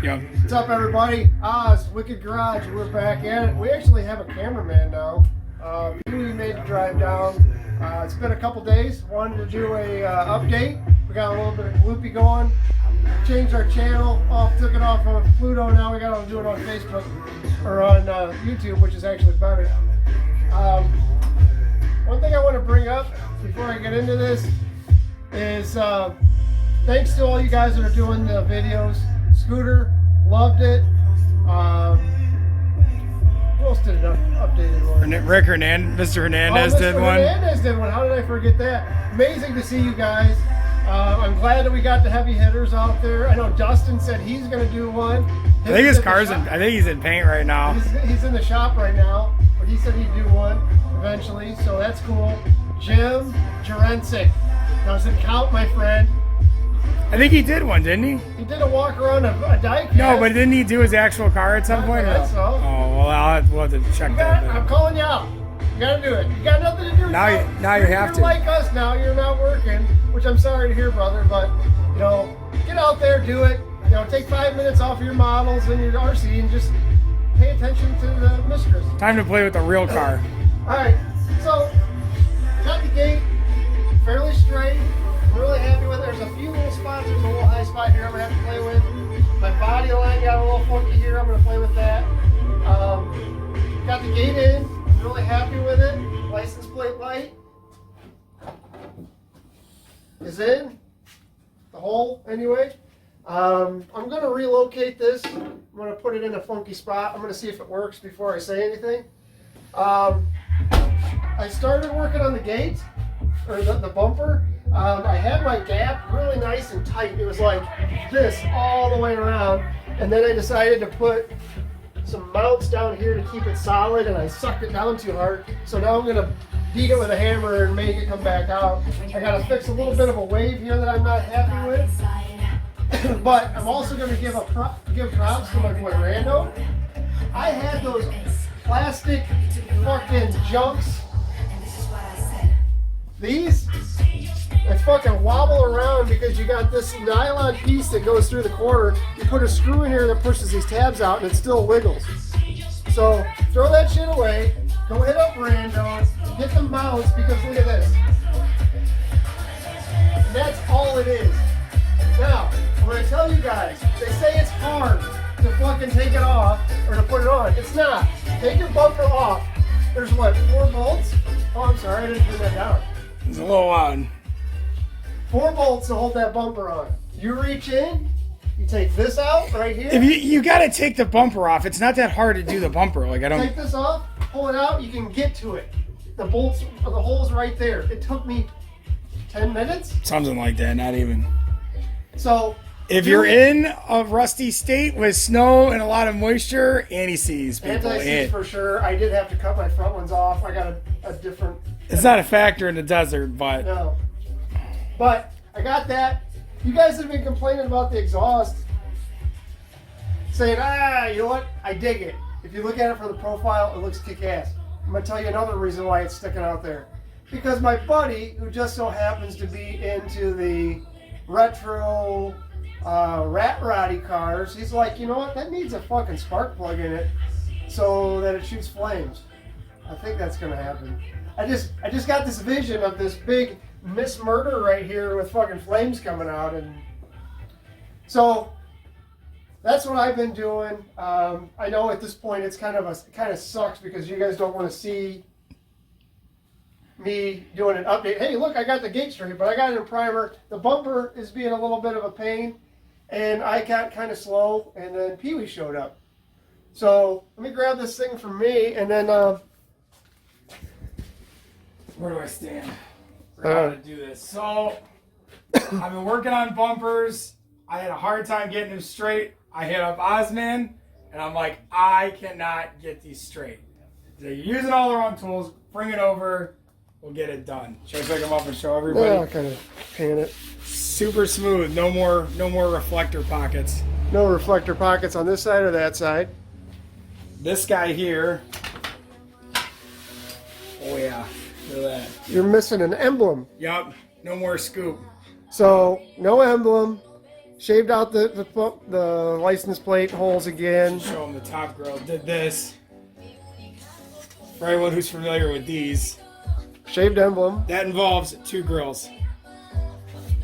Yep. What's up, everybody? It's Wicked Garage. We're back at it. We actually have a cameraman now. We made the drive down. It's been a couple days. Wanted to do a update. We got a little bit of loopy going. Changed our channel. Took it off of Pluto. Now we got to do it on Facebook or on YouTube, which is actually better. One thing I want to bring up before I get into this is thanks to all you guys that are doing the videos. Scooter loved it. Who else did an updated one? Mr. Hernandez did one. Hernandez did one. How did I forget that? Amazing to see you guys. I'm glad that we got the heavy hitters out there. I know Dustin said he's going to do one. I think his car's in. I think he's in paint right now. He's in the shop right now, but he said he'd do one eventually, so that's cool. Jim Jurensic doesn't count, my friend. I think he did one, didn't he? He did a walk around a diecast. No, but didn't he do his actual car at some point? I think so. Oh, well, we'll have to check that. I'm calling you out. You gotta do it. You got nothing to do. Now you have to. You're like us now. You're not working, which I'm sorry to hear, brother. But you know, get out there, do it. You know, take 5 minutes off your models and your RC and just pay attention to the mistress. Time to play with the real car. All right. So got the gate fairly straight. I'm really happy with it. There's a few little spots. There's a little high spot here I'm going to have to play with. My body line got a little funky here. I'm going to play with that. Got the gate in. I'm really happy with it. License plate light is in. The hole, anyway. I'm going to relocate this. I'm going to put it in a funky spot. I'm going to see if it works before I say anything. I started working on the gate, or the bumper. I had my gap really nice and tight. It was like this all the way around. And then I decided to put some mounts down here to keep it solid, and I sucked it down too hard. So now I'm gonna beat it with a hammer and make it come back out. I gotta fix a little bit of a wave here that I'm not happy with. But I'm also gonna give props to my boy Rando. I had those plastic fucking junks. These, they fucking wobble around because you got this nylon piece that goes through the corner. You put a screw in here that pushes these tabs out and it still wiggles. So throw that shit away, go hit up Rando, get the mounts, because look at this. And that's all it is. Now, I'm gonna tell you guys, they say it's hard to fucking take it off or to put it on. It's not. Take your bumper off. There's what, 4 bolts? Oh, I'm sorry, I didn't put that down. It's a little odd. 4 bolts to hold that bumper on. You reach in, you take this out right here. If you got to take the bumper off. It's not that hard to do the bumper. Like I don't. Take this off, pull it out. You can get to it. The bolts, the hole's right there. It took me 10 minutes. Something like that. Not even. So if you're in a rusty state with snow and a lot of moisture, anti-seize people. Anti-seize for sure. I did have to cut my front ones off. I got a different. It's not a factor in the desert, but. No. But I got that. You guys have been complaining about the exhaust, saying, you know what? I dig it. If you look at it from the profile, it looks kick-ass. I'm going to tell you another reason why it's sticking out there. Because my buddy, who just so happens to be into the retro rat roddy cars, he's like, you know what? That needs a fucking spark plug in it so that it shoots flames. I think that's going to happen. I just got this vision of this big Miss Murder right here with fucking flames coming out, and so that's what I've been doing. I know at this point it kind of sucks because you guys don't want to see me doing an update. Hey, look, I got the gate straight, but I got it in primer. The bumper is being a little bit of a pain, and I got kind of slow, and then PeeWees showed up. So let me grab this thing from me, and then where do I stand? How to do this. So I've been working on bumpers. I had a hard time getting them straight. I hit up Osman and I'm like, I cannot get these straight. They're using all the wrong tools. Bring it over. We'll get it done. Should I pick them up and show everybody? Yeah, kind of pan it. Super smooth. No more reflector pockets. No reflector pockets on this side or that side. This guy here. Oh yeah. Look at that. You're missing an emblem. Yup. No more scoop. So, no emblem. Shaved out the license plate holes again. Show them the top grill. Did this. For anyone who's familiar with these, Shaved emblem. that involves 2 grills.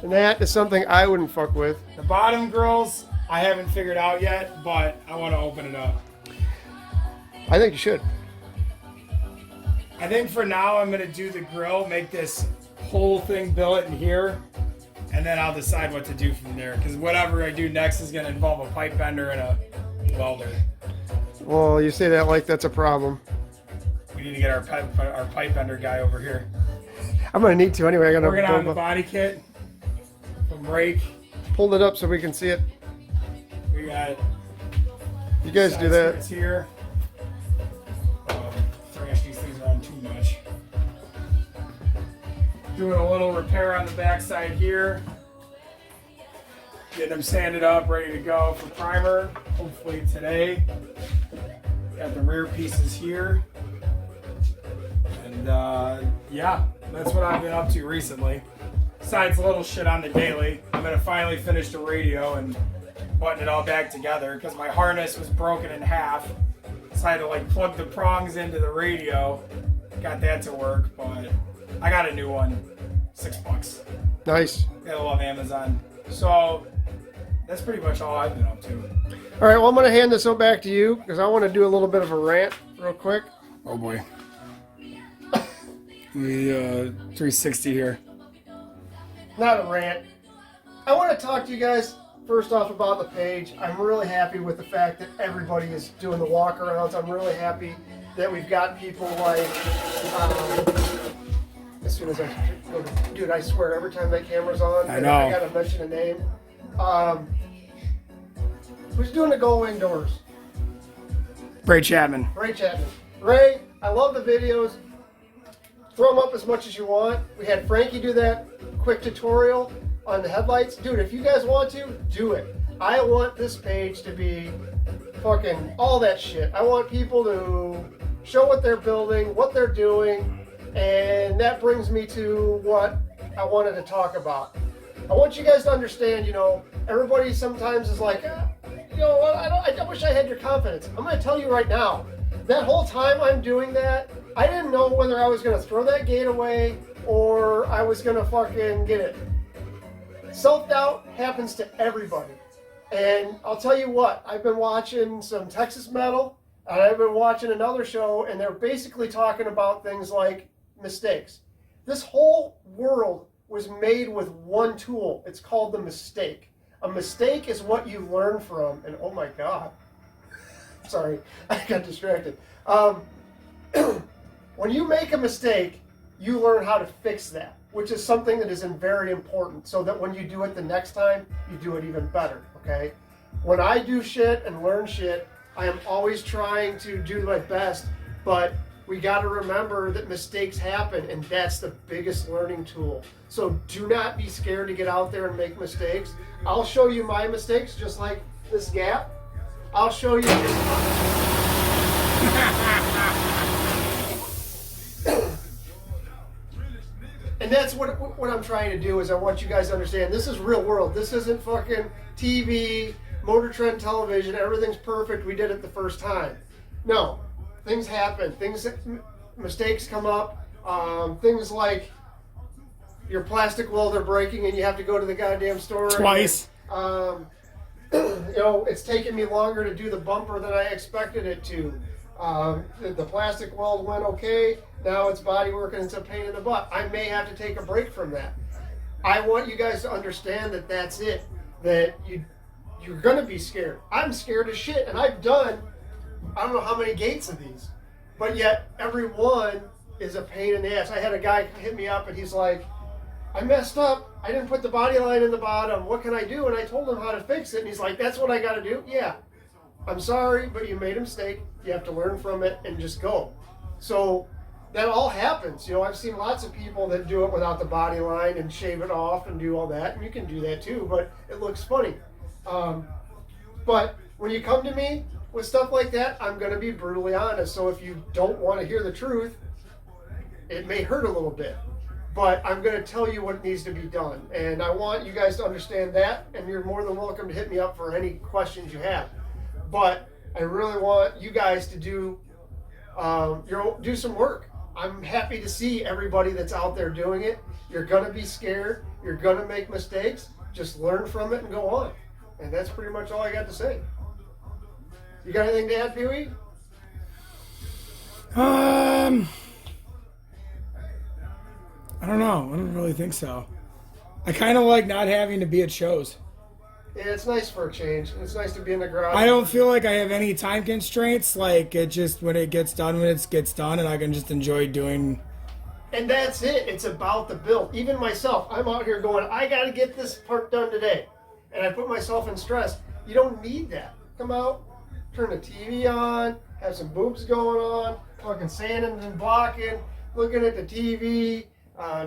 And that is something I wouldn't fuck with. The bottom grills, I haven't figured out yet, but I want to open it up. I think you should. I think for now I'm going to do the grill, make this whole thing billet in here, and then I'll decide what to do from there. Because whatever I do next is going to involve a pipe bender and a welder. Well, you say that like that's a problem. We need to get our pipe bender guy over here. I'm gonna need to anyway. I gotta Working on the body kit from Rake. Pull it up so we can see it. We got. You guys do that. It's here. Thrash these things around too much. Doing a little repair on the backside here. Getting them sanded up, ready to go for primer. Hopefully today. Got the rear pieces here. And yeah, that's what I've been up to recently. Besides a little shit on the daily, I'm gonna finally finish the radio and button it all back together because my harness was broken in half. So I had to like plug the prongs into the radio. Got that to work, but I got a new one. $6. Nice. Gotta love Amazon. So that's pretty much all I've been up to. All right, well, I'm going to hand this one back to you because I want to do a little bit of a rant real quick. Oh boy. The 360 here. Not a rant. I want to talk to you guys first off about the page. I'm really happy with the fact that everybody is doing the walk-arounds. I'm really happy that we've got people like, as soon as I go to, dude, I swear every time that camera's on, I know. I got to mention a name. Who's doing the go indoors? Ray Chapman. Ray Chapman. Ray, I love the videos. Throw them up as much as you want. We had Frankie do that quick tutorial on the headlights. Dude, if you guys want to, do it. I want this page to be fucking all that shit. I want people to show what they're building, what they're doing, and that brings me to what I wanted to talk about. I want you guys to understand, you know, everybody sometimes is like, you know what, I wish I had your confidence. I'm going to tell you right now, that whole time I'm doing that, I didn't know whether I was going to throw that gate away or I was going to fucking get it. Self-doubt happens to everybody. And I'll tell you what, I've been watching some Texas Metal, and I've been watching another show, and they're basically talking about things like mistakes. This whole world was made with one tool. It's called the mistake. A mistake is what you learn from, and oh my God. Sorry, I got distracted. When you make a mistake, you learn how to fix that, which is something that is very important, so that when you do it the next time, you do it even better, okay? When I do shit and learn shit, I am always trying to do my best, but we got to remember that mistakes happen, and that's the biggest learning tool. So do not be scared to get out there and make mistakes. I'll show you my mistakes, just like this gap. I'll show you And that's what I'm trying to do is I want you guys to understand this is real world. This isn't fucking TV, Motor Trend television, everything's perfect, we did it the first time. No, things happen, mistakes come up, things like your plastic welder breaking and you have to go to the goddamn store. Twice. And, you know, it's taken me longer to do the bumper than I expected it to. The plastic weld went okay. Now it's body work and it's a pain in the butt. I may have to take a break from that. I want you guys to understand that that's it. That you're gonna be scared. I'm scared as shit, and I've done I don't know how many gates of these, but yet every one is a pain in the ass. I had a guy hit me up and he's like, I messed up. I didn't put the body line in the bottom. What can I do? And I told him how to fix it. And he's like, that's what I got to do? Yeah. I'm sorry, but you made a mistake. You have to learn from it and just go. So that all happens. You know, I've seen lots of people that do it without the body line and shave it off and do all that. And you can do that too, but it looks funny. But when you come to me with stuff like that, I'm going to be brutally honest. So if you don't want to hear the truth, it may hurt a little bit. but I'm going to tell you what needs to be done. And I want you guys to understand that, and you're more than welcome to hit me up for any questions you have. But I really want you guys to do some work. I'm happy to see everybody that's out there doing it. You're going to be scared. You're going to make mistakes. Just learn from it and go on. And that's pretty much all I got to say. You got anything to add, PeeWee? I don't know. I don't really think so. I kind of like not having to be at shows. Yeah, it's nice for a change. It's nice to be in the garage. I don't feel like I have any time constraints. Like, it just, when it gets done, and I can just enjoy doing. And that's it. It's about the build. Even myself, I'm out here going, I got to get this part done today. And I put myself in stress. You don't need that. Come out, turn the TV on, have some boobs going on, fucking sanding and blocking, looking at the TV,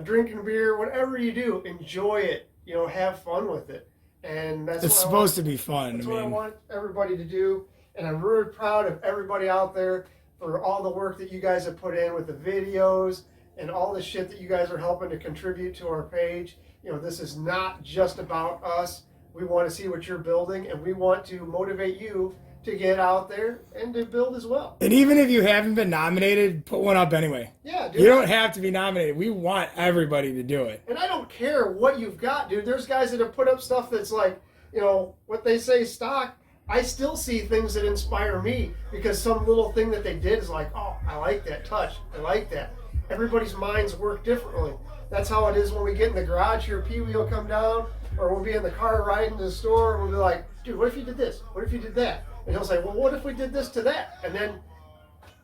drinking beer, whatever you do, enjoy it. You know, have fun with it. And that's It's supposed to be fun. That's what I want everybody to do. And I'm really proud of everybody out there for all the work that you guys have put in with the videos and all the shit that you guys are helping to contribute to our page. You know, this is not just about us. We want to see what you're building, and we want to motivate you to get out there and to build as well. And even if you haven't been nominated, put one up anyway. Yeah, dude. You don't have to be nominated. We want everybody to do it. And I don't care what you've got, dude. There's guys that have put up stuff that's like, you know, what they say stock. I still see things that inspire me because some little thing that they did is like, oh, I like that touch. I like that. Everybody's minds work differently. That's how it is when we get in the garage here. PeeWee will come down, or we'll be in the car riding to the store, and we'll be like, dude, what if you did this? What if you did that? And he'll say, well, what if we did this to that? And then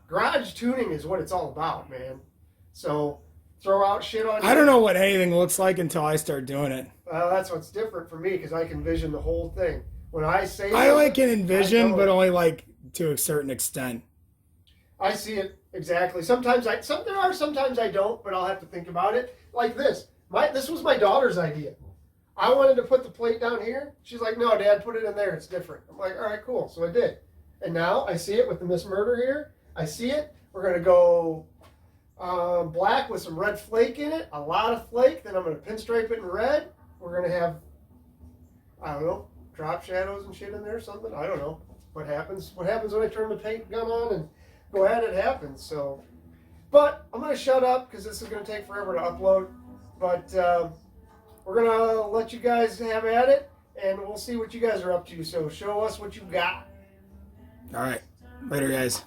garage tuning is what it's all about, man. So throw out shit on you. I don't know what anything looks like until I start doing it. Well, that's what's different for me because I can vision the whole thing. When I say I like can I envision, know but it. only like to a certain extent. I see it exactly. Sometimes sometimes I don't, but I'll have to think about it. Like this. This was my daughter's idea. I wanted to put the plate down here. She's like, no, Dad, put it in there. It's different. I'm like, all right, cool. So I did. And now I see it with the Miss Murder here. I see it. We're going to go black with some red flake in it, a lot of flake. Then I'm going to pinstripe it in red. We're going to have, I don't know, drop shadows and shit in there or something. I don't know what happens. What happens when I turn the paint gun on and go ahead, it happens. So, but I'm going to shut up because this is going to take forever to upload. But we're going to let you guys have at it, and we'll see what you guys are up to. So show us what you got. All right. Later, guys.